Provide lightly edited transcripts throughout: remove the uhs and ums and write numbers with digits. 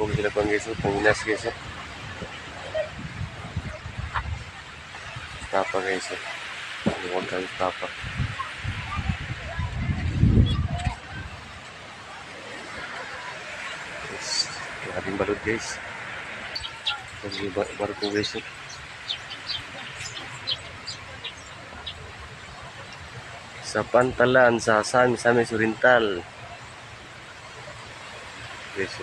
Dagom sila kuan guys, panginas guys. Tapa guys. Huwag kang tapa. Guys, ating balod guys. Barko guys. Sa Pantalan, sa Misamis Oriental. Guys,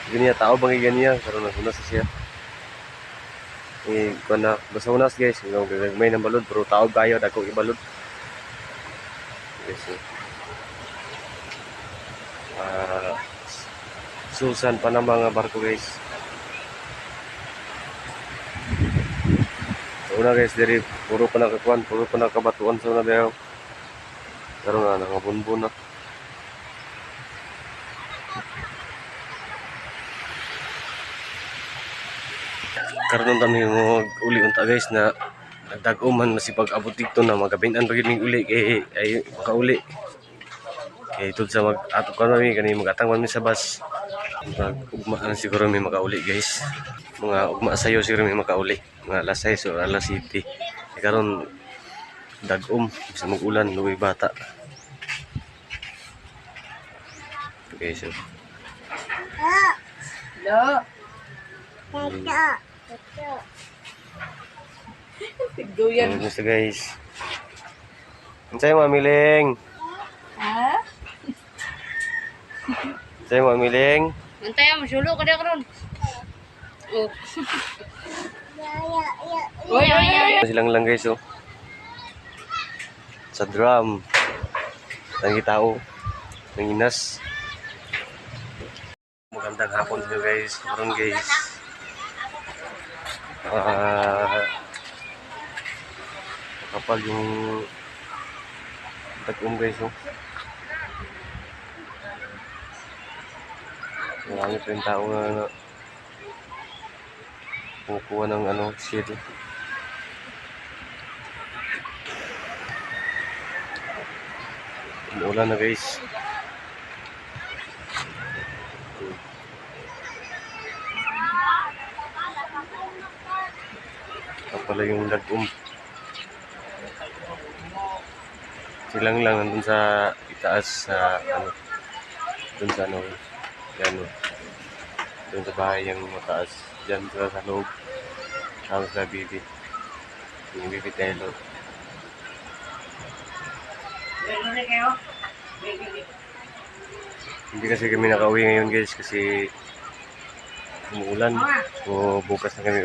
ganyan tao bang ganyan karon na sa siya. Kung na basta unas guys, gagmay ng balod pero tao kayo dako ibalod. Guys. Susan pa ng mga barko guys. Una guys, diri puro pa nakakuan, puro pa nakabatuan sa una daw. Karon na nakabunbun na. Karon kami mo uli unta guys na nagdag-uman masipag abot dito na magabinan pagid ning uli kay ay makauli. Kay tud sa mag-ato kami kani magatang man mi sa bus. Ugma na siguro may makauli guys. Mga ugma sayo siguro may makauli. Mga alas 6 o alas 7. Karon dag-um sa mag-ulan luwi bata. Okay, so. Hello. Tigduyan. Gusto guys. Unsay mamiling? Ha? Unsay mamiling? Antay mo sulo ka dia karon. Oh. Oy. Silang lang guys oh. Sa drum. Tangi tao. Nanginas. Magandang hapon sa guys. Karon guys. Kapal yung tag-um guys oh. Marami pa yung tao na kumukuha ng shit. Umulan na guys. Pala yung dag-um. Silang lang nandun sa itaas sa dun sa yan dun sa bahay yung mataas dyan sa loob tapos sa bibi yung bibi telo. Hindi kasi kami nakauwi ngayon guys kasi umuulan. So bukas na kami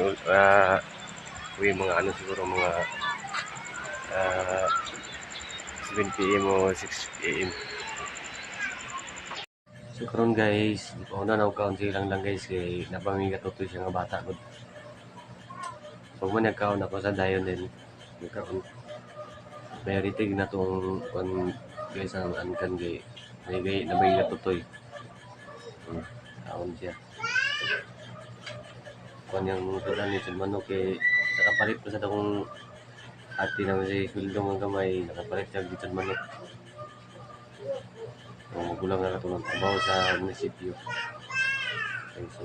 uwi mga siguro mga 7 PM o 6 AM. So karon guys, ikaw na kaunti lang guys kay napamigat to siya nga bata gud. Pag man nagkaon ako sa dayon din nagkaon. May ritig na tong guys ang ankan gay nabay totoy. Kaon siya. Yung tudan ni manok kay nakapalit pa sa akong ati naman si sweldo mga gamay, nakapalit siya dito manok. Magulang na katulong trabaho sa munisipyo. Okay, so.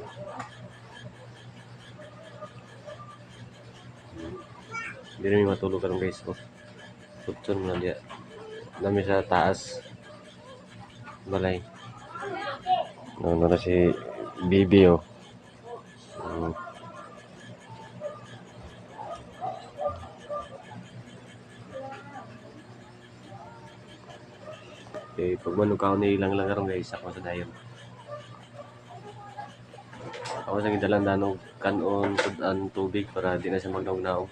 Hindi rin matulog ka guys. Tutun na dia. Dami sa taas. Balay. Na si Bibi oh. Okay, pag manukaw na ilang lang karon guys, ako sa dayon. Ako sa gidalang danog kanon sudan tubig para di na siya magnaw-naw.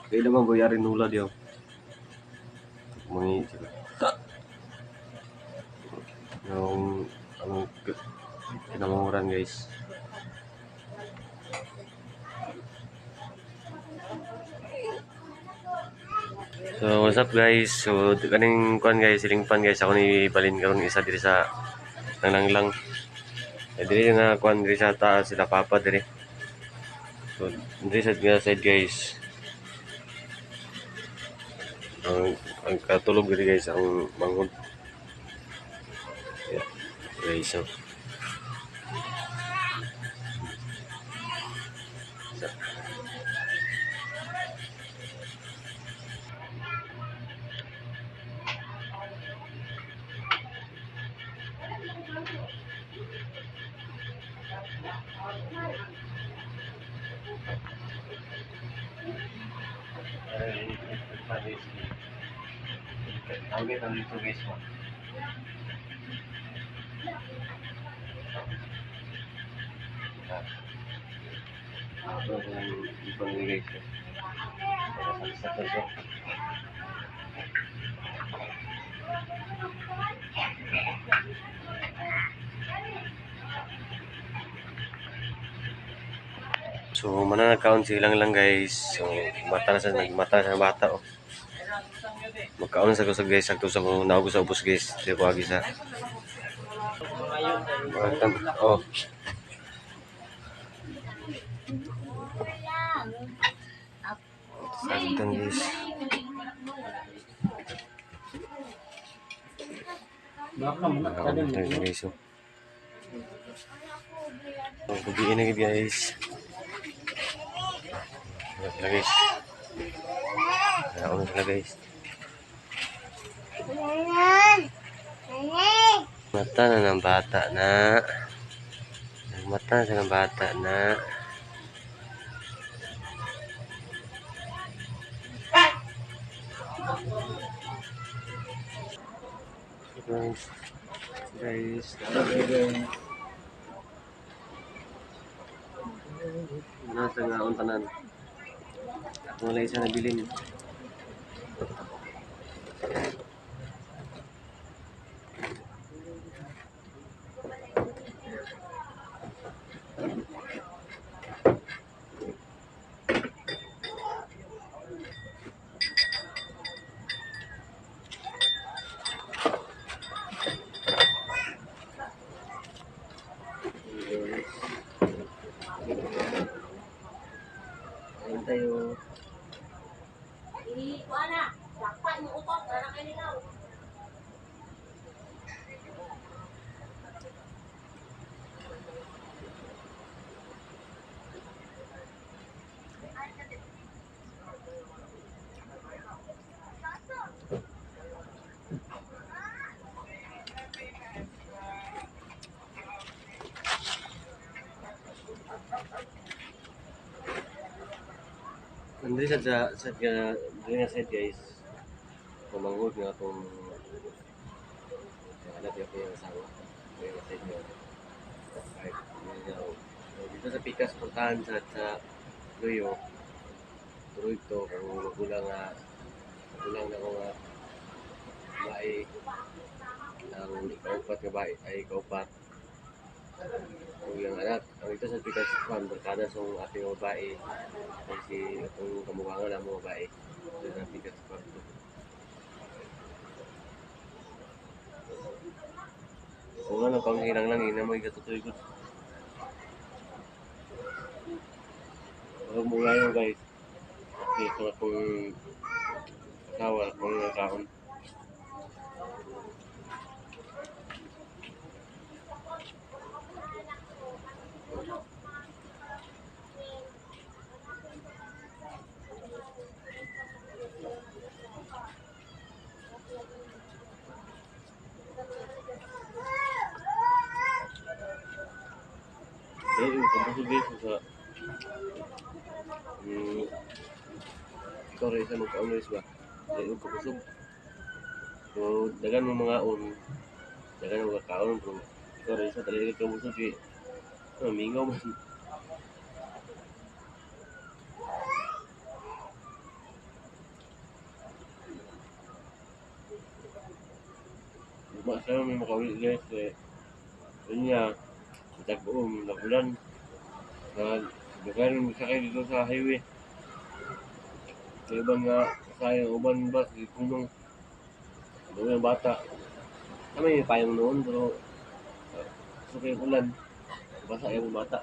Kaya naman boy ari nula diyo. Mangi sila. Yung kinamanguran guys. So what's up guys? So kaning kuan guys, siling pan guys, ako ni balin karon isa diri sa lang. Diri nga kuan diri sa taas sila papa diri. So diri sa side guys. Ang katulog diri guys ang manghod. Yeah. Guys, so. Target ang dito guys mo. Ito yung ipamigay ko. Sa kaso. So, mananakaon silang lang guys. So, mata na sa bata oh. Magkaon sa kusog guys, sakto sa kung naugos sa ubos guys. Di ba gisa? Oh. Sakitan guys. Nakaon tayo guys oh. Oh, gabiin na guys. Wala guys. Nakaon sila guys. Mata na ng bata na. Mata na ng bata na. Guys. Nasa nga ang tanan. At wala isa na bilin. Ayun tayo. Hindi sa nga side guys. Pumangod nga itong hanap yung kanyang asawa. Kaya nga side nga. Kahit dito sa Pikas, puntahan sa Luyo. Tuloy ito kung magulang na ako nga bae ang kaupat nga bae ay kaupat. Kung yung anak, ang ito sa Pikas Farm, barkada sa ating babae. Kasi itong kamukha lang mga babae. Ito na Pikas Farm. Kung ano, pang hirang lang, ina mo ikatutoy ko. Huwag mo ngayon guys. Dito akong asawa, akong nakaon. Yung pagkasog guys sa ikaw rin sa magka-honors ba? Yung pagkasog. So, dagan mo mga dagan mo magka-kaon. Pero ikaw rin sa talaga kamusog eh. Mingaw man. Masaya may makaulit guys eh. Yun niya, tag-uom, nagulan. Nagagaling sakay dito sa highway. Sa ibang nga, sayang uban ba, si Kunong. Doon yung bata. Kami may payong noon, pero gusto yung ulan. Basa yung bata.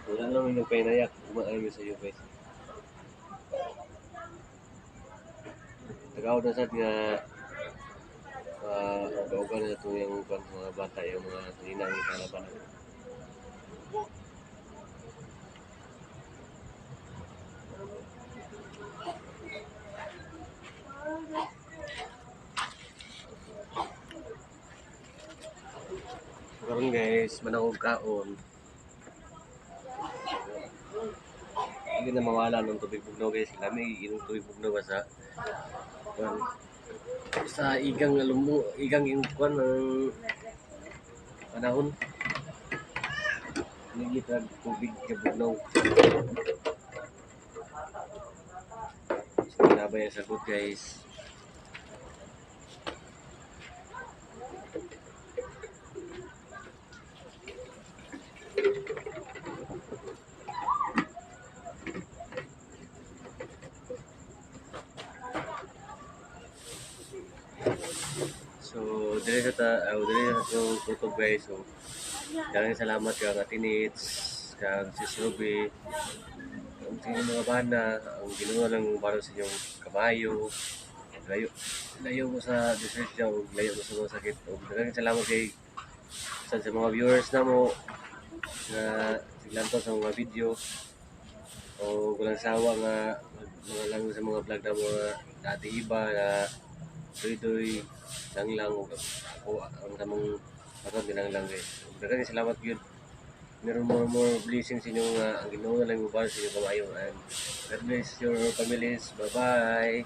Wala lang yung nagpainayak. Umaan sa iyo guys. Tagaw na sad nga Uga-uga na ito yung mga bata, yung mga ninang kalaban. Karon guys, manangog kaon. Hindi na mawala ng tubig bugnaw guys. Kami inom tubig bugnaw ba sa kwan, sa igang alumo, igang yung kwan ng panahon. Nagitag tubig ka bugnaw. So, nabay ang sagot guys. So, dili na to tutok guys. So, daghang salamat kang Atinits, kang Sis Ruby, ang inyong mga bana, ang ginawa ng para sa inyong kamayo. Layo, layo mo sa depression, layo mo sa mga sakit. O, daghang salamat kay sa mga viewers na mo na siglanto sa mga video. O walang sawa nga mga lang sa mga vlog na mga dati iba na doy-doy lang o ako ang tamang ako lang guys. Daghang salamat yun. Meron more blessings sa inyo nga ang Ginoo na lang mo para sa inyo kamayo, and God bless your families. Bye bye.